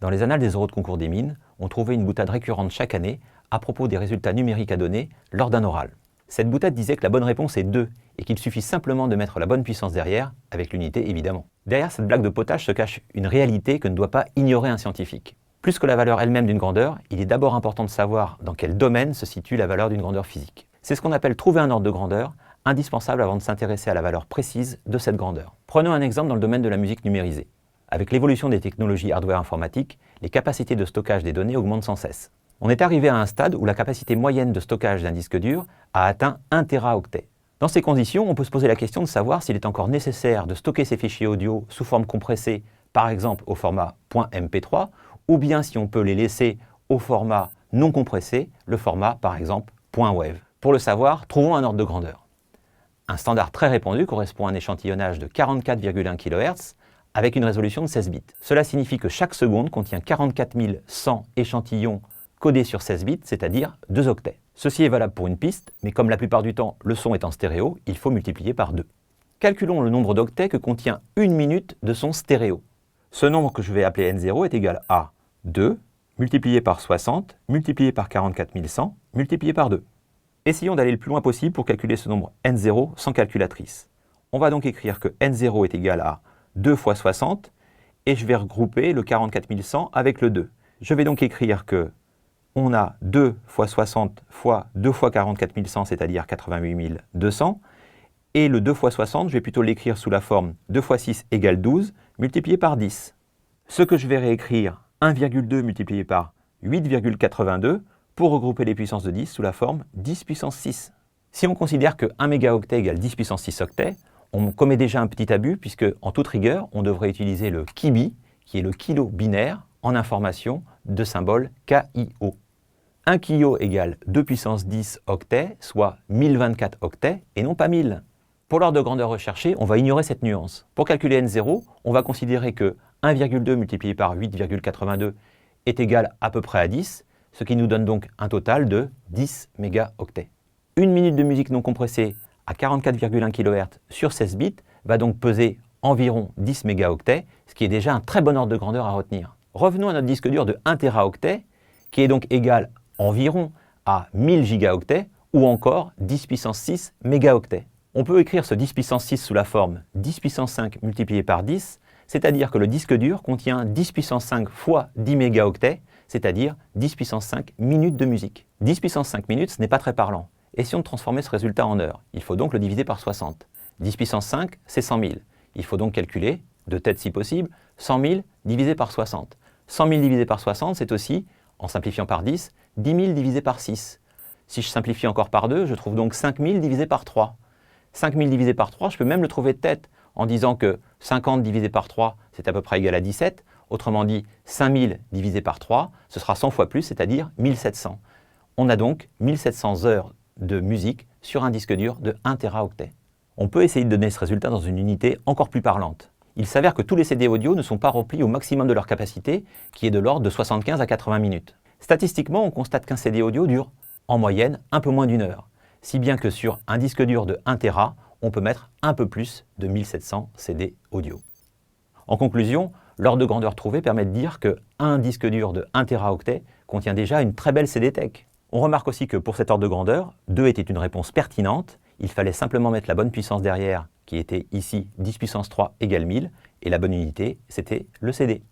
Dans les annales des euros de concours des mines, on trouvait une boutade récurrente chaque année à propos des résultats numériques à donner lors d'un oral. Cette boutade disait que la bonne réponse est 2 et qu'il suffit simplement de mettre la bonne puissance derrière, avec l'unité évidemment. Derrière cette blague de potage se cache une réalité que ne doit pas ignorer un scientifique. Plus que la valeur elle-même d'une grandeur, il est d'abord important de savoir dans quel domaine se situe la valeur d'une grandeur physique. C'est ce qu'on appelle trouver un ordre de grandeur, indispensable avant de s'intéresser à la valeur précise de cette grandeur. Prenons un exemple dans le domaine de la musique numérisée. Avec l'évolution des technologies hardware informatiques, les capacités de stockage des données augmentent sans cesse. On est arrivé à un stade où la capacité moyenne de stockage d'un disque dur a atteint 1 téraoctet. Dans ces conditions, on peut se poser la question de savoir s'il est encore nécessaire de stocker ces fichiers audio sous forme compressée, par exemple au format .mp3, ou bien si on peut les laisser au format non compressé, le format par exemple .wav. Pour le savoir, trouvons un ordre de grandeur. Un standard très répandu correspond à un échantillonnage de 44,1 kHz avec une résolution de 16 bits. Cela signifie que chaque seconde contient 44 100 échantillons codés sur 16 bits, c'est-à-dire 2 octets. Ceci est valable pour une piste, mais comme la plupart du temps le son est en stéréo, il faut multiplier par 2. Calculons le nombre d'octets que contient une minute de son stéréo. Ce nombre que je vais appeler N0 est égal à 2 multiplié par 60 multiplié par 44 100 multiplié par 2. Essayons d'aller le plus loin possible pour calculer ce nombre N0 sans calculatrice. On va donc écrire que N0 est égal à 2 fois 60 et je vais regrouper le 44 100 avec le 2. Je vais donc écrire que on a 2 fois 60 fois 2 fois 44 100, c'est-à-dire 88 200. Et le 2 fois 60, je vais plutôt l'écrire sous la forme 2 fois 6 égale 12, multiplié par 10. Ce que je vais réécrire 1,2 multiplié par 8,82 pour regrouper les puissances de 10 sous la forme 10 puissance 6. Si on considère que 1 mégaoctet égale 10 puissance 6 octets, on commet déjà un petit abus puisque, en toute rigueur, on devrait utiliser le kibi, qui est le kilo binaire en information de symbole KIO. 1 kilo égale 2 puissance 10 octets, soit 1024 octets, et non pas 1000. Pour l'ordre de grandeur recherché, on va ignorer cette nuance. Pour calculer N0, on va considérer que 1,2 multiplié par 8,82 est égal à peu près à 10, ce qui nous donne donc un total de 10 mégaoctets. Une minute de musique non compressée à 44,1 kHz sur 16 bits va donc peser environ 10 mégaoctets, ce qui est déjà un très bon ordre de grandeur à retenir. Revenons à notre disque dur de 1 téraoctet, qui est donc égal environ à 1000 gigaoctets, ou encore 10 puissance 6 mégaoctets. On peut écrire ce 10 puissance 6 sous la forme 10 puissance 5 multiplié par 10, c'est-à-dire que le disque dur contient 10 puissance 5 fois 10 mégaoctets, c'est-à-dire 10 puissance 5 minutes de musique. 10 puissance 5 minutes, ce n'est pas très parlant. Essayons de transformer ce résultat en heures. Il faut donc le diviser par 60. 10 puissance 5, c'est 100 000. Il faut donc calculer, de tête si possible, 100 000 divisé par 60. 100 000 divisé par 60, c'est aussi, en simplifiant par 10, 10 000 divisé par 6. Si je simplifie encore par 2, je trouve donc 5 000 divisé par 3. 5 000 divisé par 3, je peux même le trouver de tête en disant que 50 divisé par 3, c'est à peu près égal à 17. Autrement dit, 5 000 divisé par 3, ce sera 100 fois plus, c'est-à-dire 1700. On a donc 1700 heures de musique sur un disque dur de 1 téraoctet. On peut essayer de donner ce résultat dans une unité encore plus parlante. Il s'avère que tous les CD audio ne sont pas remplis au maximum de leur capacité, qui est de l'ordre de 75 à 80 minutes. Statistiquement, on constate qu'un CD audio dure, en moyenne, un peu moins d'une heure, si bien que sur un disque dur de 1 Tera, on peut mettre un peu plus de 1700 CD audio. En conclusion, l'ordre de grandeur trouvé permet de dire qu'un disque dur de 1 téraoctet contient déjà une très belle CD-Tech. On remarque aussi que pour cet ordre de grandeur, 2 était une réponse pertinente, il fallait simplement mettre la bonne puissance derrière, qui était ici 10 puissance 3 égale 1000, et la bonne unité, c'était le CD.